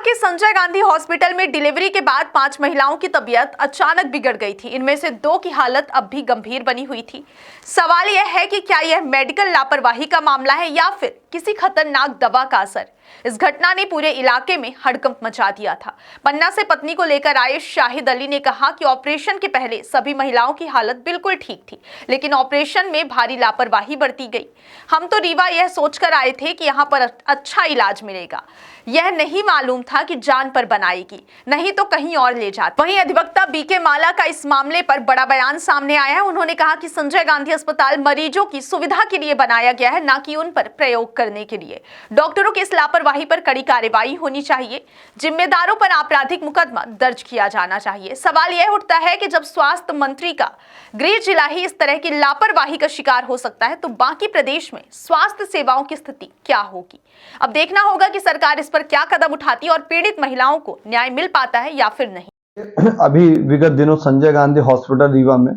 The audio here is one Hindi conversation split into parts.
के संजय गांधी हॉस्पिटल में डिलीवरी के बाद 5 महिलाओं की तबीयत अचानक बिगड़ गई थी। इनमें से 2 की हालत अब भी गंभीर बनी हुई थी। सवाल यह है कि क्या यह मेडिकल लापरवाही का मामला है या फिर किसी खतरनाक दवा का असर। इस घटना ने पूरे इलाके में हड़कंप मचा दिया था। पन्ना से पत्नी को लेकर आए शाहिद अली ने कहा कि ऑपरेशन के पहले सभी महिलाओं की हालत बिल्कुल ठीक थी, लेकिन ऑपरेशन में भारी लापरवाही बरती गई। हम तो रीवा यह सोचकर आए थे कि यहाँ पर अच्छा इलाज मिलेगा, यह नहीं मालूम था कि जान पर बनाएगी, नहीं तो कहीं और ले जाती। वहीं अधिवक्ता बीके माला का इस मामले पर बड़ा बयान सामने आया है। उन्होंने कहा कि संजय गांधी अस्पताल मरीजों की सुविधा के लिए बनाया गया है, न कि उन पर प्रयोग करने के लिए। डॉक्टरों की इस लापरवाही पर कड़ी कार्रवाई होनी चाहिए। जिम्मेदारों पर आपराधिक मुकदमा दर्ज किया जाना चाहिए। सवाल यह उठता है कि जब स्वास्थ्य मंत्री का गृह जिला ही इस तरह की लापरवाही का शिकार हो सकता है, तो बाकी प्रदेश में स्वास्थ्य सेवाओं की स्थिति क्या होगी। अब देखना होगा कि सरकार इस पर क्या कदम उठाती है और पीड़ित महिलाओं को न्याय मिल पाता है या फिर नहीं। अभी विगत दिनों संजय गांधी हॉस्पिटल रीवा में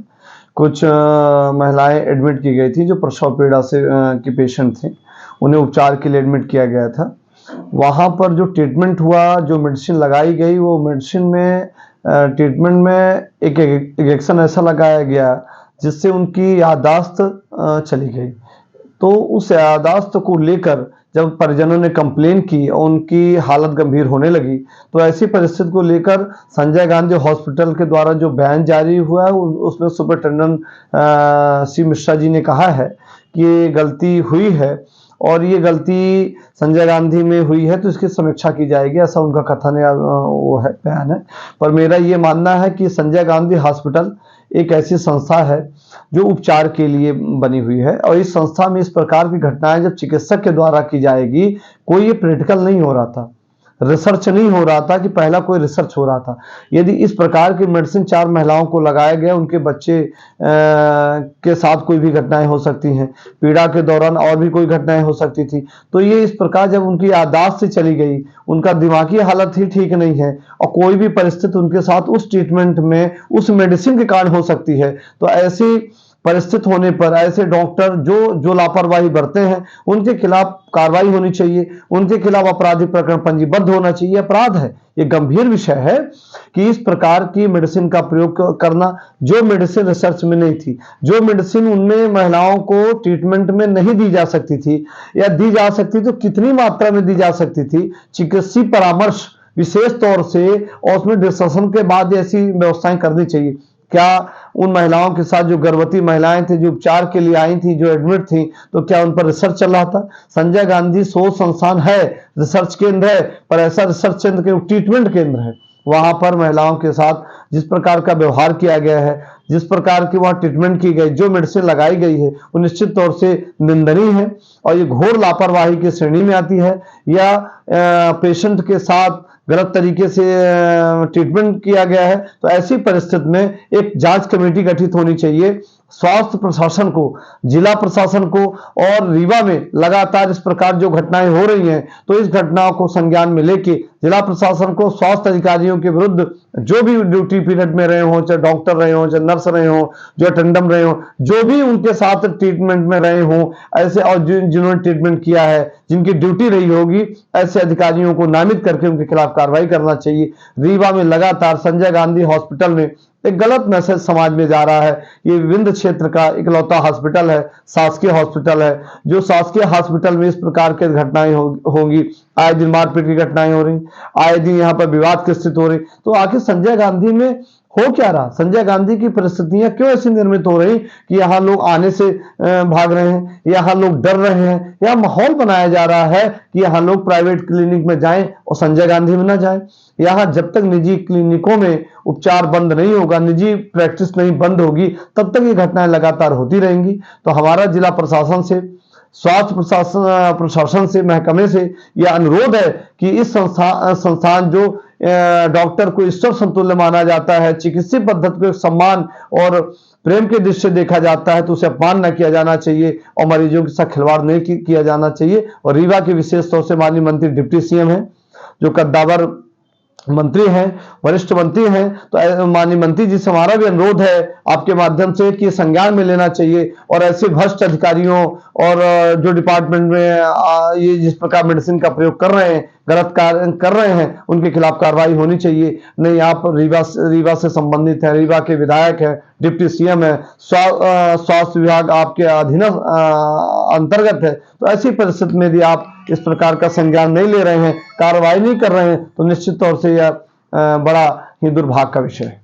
कुछ महिलाएं एडमिट की गई थी जो प्रसव पीड़ा से की पेशेंट थी। उन्हें उपचार के लिए एडमिट किया गया था। वहां पर जो ट्रीटमेंट हुआ, जो मेडिसिन लगाई गई, वो मेडिसिन में ट्रीटमेंट में एक इंजेक्शन ऐसा लगाया गया जिससे उनकी याददाश्त चली गई। तो उस याददाश्त को लेकर जब परिजनों ने कंप्लेन की और उनकी हालत गंभीर होने लगी, तो ऐसी परिस्थिति को लेकर संजय गांधी हॉस्पिटल के द्वारा जो बयान जारी हुआ है उसमें सुपरिटेंडेंट सी मिश्रा जी ने कहा है कि ये गलती हुई है और ये गलती संजय गांधी में हुई है, तो इसकी समीक्षा की जाएगी, ऐसा उनका कथन है, वो है बयान है। पर मेरा ये मानना है कि संजय गांधी हॉस्पिटल एक ऐसी संस्था है जो उपचार के लिए बनी हुई है और इस संस्था में इस प्रकार की घटनाएं जब चिकित्सक के द्वारा की जाएगी, कोई ये प्रैक्टिकल नहीं हो रहा था, रिसर्च नहीं हो रहा था कि पहला कोई रिसर्च हो रहा था। यदि इस प्रकार की मेडिसिन 4 महिलाओं को लगाया गया, उनके बच्चे के साथ कोई भी घटनाएं हो सकती हैं, पीड़ा के दौरान और भी कोई घटनाएं हो सकती थी। तो ये इस प्रकार जब उनकी याददाश्त से चली गई, उनका दिमागी हालत ही ठीक नहीं है और कोई भी परिस्थिति उनके साथ उस ट्रीटमेंट में उस मेडिसिन के कारण हो सकती है, तो ऐसी परिस्थिति होने पर ऐसे डॉक्टर जो लापरवाही बरते हैं उनके खिलाफ कार्रवाई होनी चाहिए, उनके खिलाफ आपराधिक प्रकरण पंजीबद्ध होना चाहिए। अपराध है, ये गंभीर विषय है कि इस प्रकार की मेडिसिन का प्रयोग करना, जो मेडिसिन रिसर्च में नहीं थी, जो मेडिसिन उनमें महिलाओं को ट्रीटमेंट में नहीं दी जा सकती थी या दी जा सकती तो कितनी मात्रा में दी जा सकती थी, चिकित्सीय परामर्श विशेष तौर से और उसमें डिस्कशन के बाद ऐसी व्यवस्थाएं करनी चाहिए। क्या उन महिलाओं के साथ जो गर्भवती महिलाएं थी, जो उपचार के लिए आई थी, जो एडमिट थी, तो क्या उन पर रिसर्च चल रहा था? संजय गांधी शोध संस्थान है, रिसर्च केंद्र है, पर ऐसा रिसर्च केंद्र के ट्रीटमेंट केंद्र है। वहां पर महिलाओं के साथ जिस प्रकार का व्यवहार किया गया है, जिस प्रकार की वहां ट्रीटमेंट की गई, जो मेडिसिन लगाई गई है, वो निश्चित तौर से निंदनीय है और ये घोर लापरवाही की श्रेणी में आती है। या पेशेंट के साथ गलत तरीके से ट्रीटमेंट किया गया है, तो ऐसी परिस्थिति में एक जांच कमेटी गठित होनी चाहिए। स्वास्थ्य प्रशासन को, जिला प्रशासन को और रीवा में लगातार इस प्रकार जो घटनाएं हो रही हैं, तो इस घटनाओं को संज्ञान में लेके जिला प्रशासन को स्वास्थ्य अधिकारियों के विरुद्ध जो भी ड्यूटी पीरियड में रहे हों, चाहे डॉक्टर रहे हों, चाहे नर्स रहे हों, जो अटेंडम रहे हों, जो भी उनके साथ ट्रीटमेंट में रहे हों ऐसे और जिन्होंने ट्रीटमेंट किया है, जिनकी ड्यूटी रही होगी, ऐसे अधिकारियों को नामित करके उनके खिलाफ कार्रवाई करना चाहिए। रीवा में लगातार संजय गांधी हॉस्पिटल में एक गलत मैसेज समाज में जा रहा है। ये विंध्य क्षेत्र का इकलौता हॉस्पिटल है, शासकीय हॉस्पिटल है, जो शासकीय हॉस्पिटल में इस प्रकार की घटनाएं होंगी। आए दिन मारपीट की घटनाएं हो रही, आए दिन यहाँ पर विवाद की स्थिति हो रही, तो आखिर संजय गांधी में हो क्या रहा? संजय गांधी की परिस्थितियां क्यों ऐसी निर्मित हो रही कि यहाँ लोग आने से भाग रहे हैं, यहाँ लोग डर रहे हैं, यहाँ माहौल बनाया जा रहा है कि यहाँ लोग प्राइवेट क्लिनिक में जाएं और संजय गांधी में ना जाएं। यहाँ जब तक निजी क्लिनिकों में उपचार बंद नहीं होगा, निजी प्रैक्टिस नहीं बंद होगी, तब तक ये घटनाएं लगातार होती रहेंगी। तो हमारा जिला प्रशासन से, स्वास्थ्य प्रशासन से, महकमे से यह अनुरोध है कि इस संस्थान जो डॉक्टर को ईश्वर समतुल्य माना जाता है, चिकित्सीय पद्धति को सम्मान और प्रेम के दृष्टि से देखा जाता है, तो उसे अपमान न किया जाना चाहिए और मरीजों के साथ खिलवाड़ नहीं किया जाना चाहिए। और रीवा के विशेष तौर से माननीय मंत्री डिप्टी सीएम है, जो कद्दावर मंत्री हैं, वरिष्ठ मंत्री हैं, तो माननीय मंत्री जी से हमारा भी अनुरोध है आपके माध्यम से कि संज्ञान में लेना चाहिए और ऐसे भ्रष्ट अधिकारियों और जो डिपार्टमेंट में ये जिस प्रकार मेडिसिन का प्रयोग कर रहे हैं, गलत कार्य कर रहे हैं, उनके खिलाफ कार्रवाई होनी चाहिए। नहीं, आप रीवा से संबंधित है, रीवा के विधायक है, डिप्टी सीएम है, स्वास्थ्य विभाग आपके अधीन अंतर्गत है, तो ऐसी परिस्थिति में यदि आप इस प्रकार का संज्ञान नहीं ले रहे हैं, कार्रवाई नहीं कर रहे हैं, तो निश्चित तौर से यह बड़ा ही दुर्भाग्य का विषय है।